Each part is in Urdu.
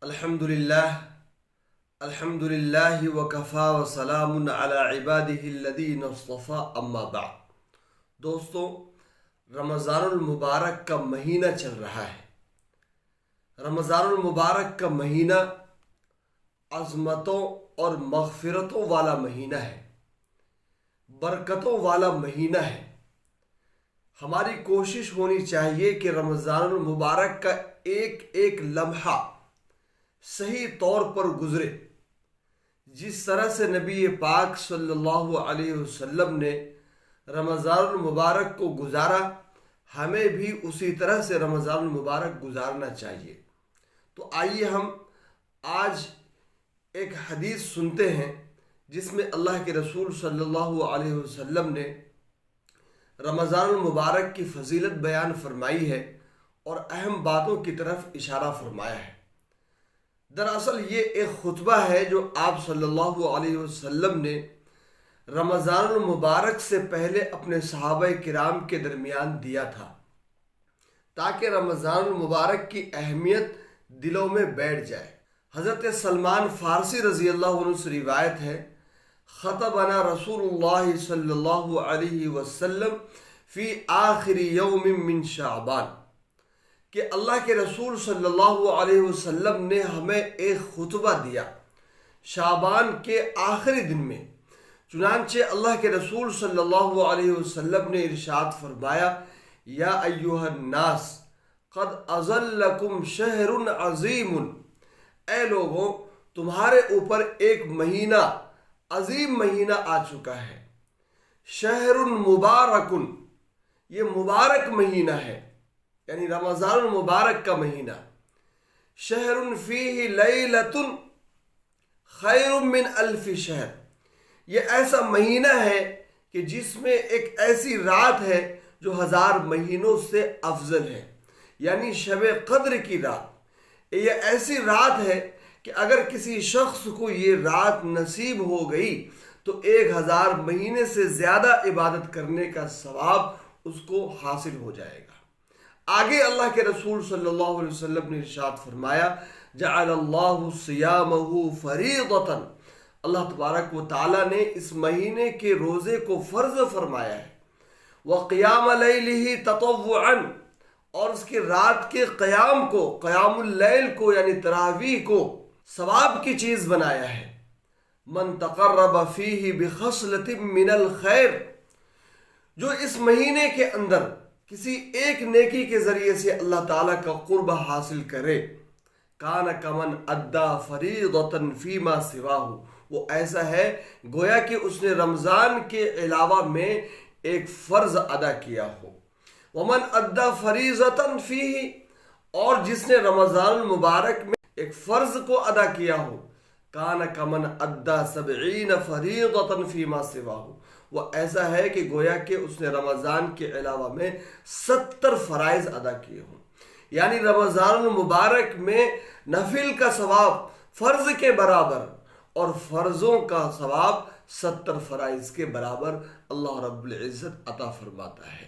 الحمد للہ وکفا وسلام علی عبادہ الذین اصطفیٰ اما بعد۔ دوستو، رمضان المبارک کا مہینہ چل رہا ہے۔ رمضان المبارک کا مہینہ عظمتوں اور مغفرتوں والا مہینہ ہے، برکتوں والا مہینہ ہے۔ ہماری کوشش ہونی چاہیے کہ رمضان المبارک کا ایک ایک لمحہ صحیح طور پر گزرے۔ جس طرح سے نبی پاک صلی اللہ علیہ وسلم نے رمضان المبارک کو گزارا، ہمیں بھی اسی طرح سے رمضان المبارک گزارنا چاہیے۔ تو آئیے ہم آج ایک حدیث سنتے ہیں جس میں اللہ کے رسول صلی اللہ علیہ وسلم نے رمضان المبارک کی فضیلت بیان فرمائی ہے اور اہم باتوں کی طرف اشارہ فرمایا ہے۔ دراصل یہ ایک خطبہ ہے جو آپ صلی اللہ علیہ وسلم نے رمضان المبارک سے پہلے اپنے صحابہ کرام کے درمیان دیا تھا، تاکہ رمضان المبارک کی اہمیت دلوں میں بیٹھ جائے۔ حضرت سلمان فارسی رضی اللہ عنہ سے روایت ہے، خطبنا رسول اللہ صلی اللہ علیہ وسلم فی آخر یوم من شعبان، کہ اللہ کے رسول صلی اللہ علیہ وسلم نے ہمیں ایک خطبہ دیا شعبان کے آخری دن میں۔ چنانچہ اللہ کے رسول صلی اللہ علیہ وسلم نے ارشاد فرمایا، یا ایھا الناس قد اظلکم شہر عظیم، اے لوگوں، تمہارے اوپر ایک مہینہ، عظیم مہینہ آ چکا ہے۔ شہر مبارک، یہ مبارک مہینہ ہے، یعنی رمضان المبارک کا مہینہ۔ شہر فیہ لیلۃ خیر من الف شہر، یہ ایسا مہینہ ہے کہ جس میں ایک ایسی رات ہے جو 1000 مہینوں سے افضل ہے، یعنی شب قدر کی رات۔ یہ ایسی رات ہے کہ اگر کسی شخص کو یہ رات نصیب ہو گئی تو 1000 مہینے سے زیادہ عبادت کرنے کا ثواب اس کو حاصل ہو جائے گا۔ آگے اللہ کے رسول صلی اللہ علیہ وسلم نے ارشاد فرمایا، جعل اللہ صیامہ فریضۃ، اللہ تبارک و تعالیٰ نے اس مہینے کے روزے کو فرض فرمایا ہے۔ وقیام لیلہ تطوعا، اور اس کی رات کے قیام کو، قیام اللیل کو یعنی تراویح کو ثواب کی چیز بنایا ہے۔ من تقرب فیہ بخصلۃ من الخیر، جو اس مہینے کے اندر کسی ایک نیکی کے ذریعے سے اللہ تعالیٰ کا قرب حاصل کرے، کان کمن ادا فریضۃ فیما سواہ، وہ ایسا ہے گویا کہ اس نے رمضان کے علاوہ میں ایک فرض ادا کیا ہو۔ ومن ادا فریضۃ فیہ، اور جس نے رمضان المبارک میں ایک فرض کو ادا کیا ہو، کان کمن ادا 70 فریضۃ فیما سواہ، وہ ایسا ہے کہ گویا کہ اس نے رمضان کے علاوہ میں 70 فرائض ادا کیے ہوں۔ یعنی رمضان المبارک میں نفل کا ثواب فرض کے برابر اور فرضوں کا ثواب 70 فرائض کے برابر اللہ رب العزت عطا فرماتا ہے۔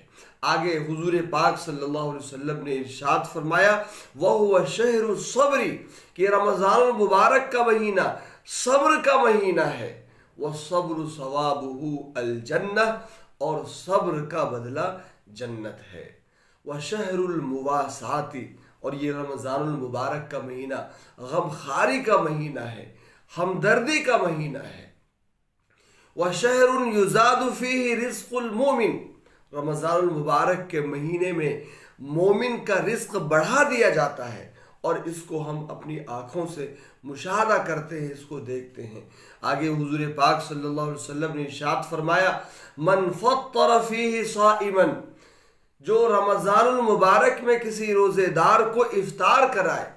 آگے حضور پاک صلی اللہ علیہ وسلم نے ارشاد فرمایا، وَهُوَ شَهْرُ الصَّبْرِ، کہ رمضان المبارک کا مہینہ صبر کا مہینہ ہے۔ وَالصَّبْرُ ثَوَابُهُ الْجَنَّةُ، اور صبر کا بدلہ جنت ہے۔ وَشَهْرُ الْمُوَاسَاةِ، اور یہ رمضان المبارک کا مہینہ غمخواری کا مہینہ ہے، ہمدردی کا مہینہ ہے۔ وَشَهْرٌ يُزَادُ فِيهِ رِزْقُ الْمُؤْمِنِ، رمضان المبارک کے مہینے میں مومن کا رزق بڑھا دیا جاتا ہے، اور اس کو ہم اپنی آنکھوں سے مشاہدہ کرتے ہیں، اس کو دیکھتے ہیں۔ آگے حضور پاک صلی اللہ علیہ وسلم نے ارشاد فرمایا، من فطر فیہ صائما، جو رمضان المبارک میں کسی روزے دار کو افطار کرائے،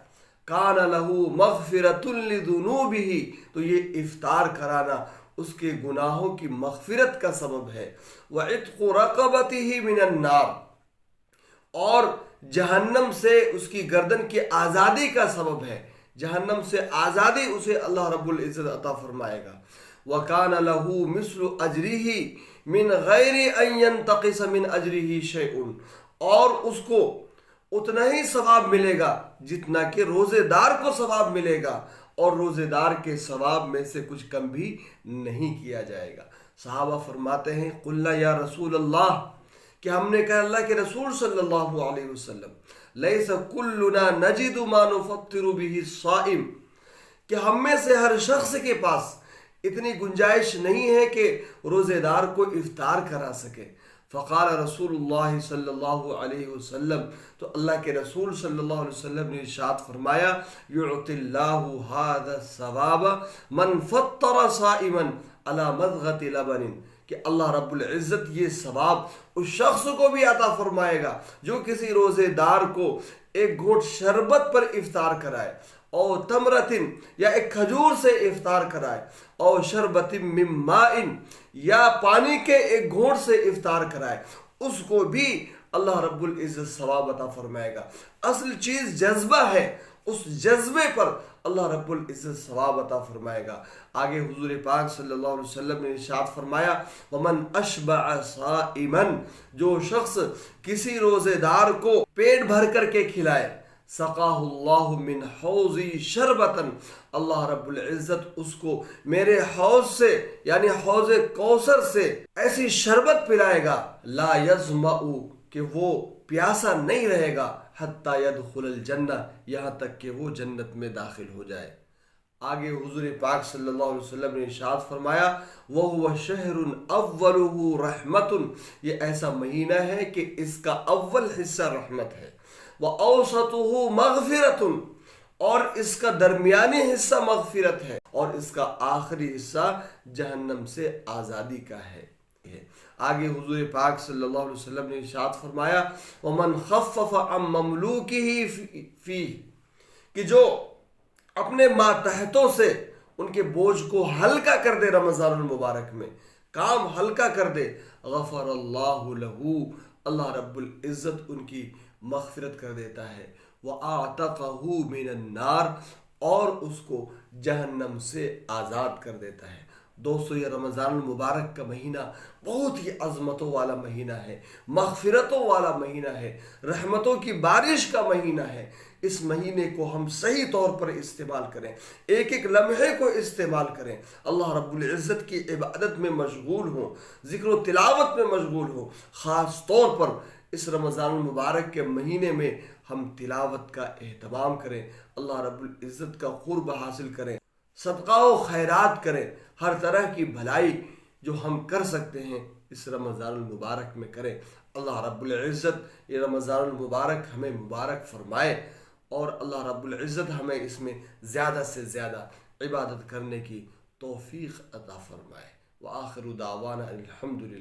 کان لہ مغفرۃ لذنوبہ، تو یہ افطار کرانا اس کے گناہوں کی مغفرت کا سبب ہے۔ وعتق رقبتہ من النار، اور جہنم سے اس کی گردن کی آزادی کا سبب ہے، جہنم سے آزادی اسے اللہ رب العزت عطا فرمائے گا۔ وَكَانَ لَهُ مِثْلُ أَجْرِهِ مِنْ غَيْرِ أَنْ يَنْتَقِصَ مِنْ أَجْرِهِ شَيْءٌ، اور اس کو اتنا ہی ثواب ملے گا جتنا کہ روزے دار کو ثواب ملے گا، اور روزے دار کے ثواب میں سے کچھ کم بھی نہیں کیا جائے گا۔ صحابہ فرماتے ہیں قلنا یا رسول اللہ، کہ ہم نے کہا اللہ کے رسول صلی اللہ علیہ وسلم، لیس کلنا نجد ما نفطر به الصائم، کہ ہم میں سے ہر شخص کے پاس اتنی گنجائش نہیں ہے کہ روزے دار کو افطار کرا سکے۔ فقال رسول اللہ صلی اللہ علیہ وسلم، تو اللہ کے رسول صلی اللہ علیہ وسلم نے ارشاد فرمایا، یعطی اللہ ھذا الثواب من فطر صائما علی مضغۃ لبن، کہ اللہ رب العزت یہ ثواب اس شخص کو بھی عطا فرمائے گا جو کسی روزے دار کو ایک گھونٹ شربت پر افطار کرائے، او تمرتن، یا ایک کھجور سے افطار کرائے، او شربت من ماء، یا پانی کے ایک گھونٹ سے افطار کرائے، اس کو بھی اللہ رب العزت ثواب عطا فرمائے گا۔ اصل چیز جذبہ ہے، اس جذبے پر اللہ رب العزت ثواب عطا فرمائے گا۔ آگے حضور پاک صلی اللہ علیہ وسلم نے ارشاد فرمایا، ومن اشبع صائما، جو شخص کسی روزے دار کو پیٹ بھر کر کے کھلائے، سقاہ اللہ من حوضی شربتن، اللہ رب العزت اس کو میرے حوض سے یعنی حوض کوثر سے ایسی شربت پلائے گا، لا یظمأ، کہ وہ پیاسا نہیں رہے گا، حتی یدخل الجنہ، یہاں تک کہ وہ جنت میں داخل ہو جائے۔ آگے حضور پاک صلی اللہ علیہ وسلم نے ارشاد فرمایا، وَهُوَ شَهْرٌ أَوَّلُهُ رَحْمَةٌ، یہ ایسا مہینہ ہے کہ اس کا اول حصہ رحمت ہے، وَأَوْسَطُهُ مَغْفِرَةٌ، اور اس کا درمیانی حصہ مغفرت ہے، اور اس کا آخری حصہ جہنم سے آزادی کا ہے۔ آگے حضور پاک صلی اللہ علیہ وسلم نے ارشاد فرمایا، وَمَنْ خَفَّفَ عَنْ مَمْلُوكِهِ فِيهِ، کہ جو اپنے ماتحتوں سے ان کے بوجھ کو ہلکا کر دے، رمضان المبارک میں کام ہلکا کر دے، غفر اللہ لہو، اللہ رب العزت ان کی مغفرت کر دیتا ہے، وَأَعْتَقَهُ مِنَ النَّارِ، اور اس کو جہنم سے آزاد کر دیتا ہے۔ دوستو، یہ رمضان المبارک کا مہینہ بہت ہی عظمتوں والا مہینہ ہے، مغفرتوں والا مہینہ ہے، رحمتوں کی بارش کا مہینہ ہے۔ اس مہینے کو ہم صحیح طور پر استعمال کریں، ایک ایک لمحے کو استعمال کریں، اللہ رب العزت کی عبادت میں مشغول ہوں، ذکر و تلاوت میں مشغول ہوں۔ خاص طور پر اس رمضان المبارک کے مہینے میں ہم تلاوت کا اہتمام کریں، اللہ رب العزت کا قرب حاصل کریں، صدقہ و خیرات کریں، ہر طرح کی بھلائی جو ہم کر سکتے ہیں اس رمضان المبارک میں کریں۔ اللہ رب العزت یہ رمضان المبارک ہمیں مبارک فرمائے، اور اللہ رب العزت ہمیں اس میں زیادہ سے زیادہ عبادت کرنے کی توفیق عطا فرمائے۔ وآخر دعوانا الحمدللہ۔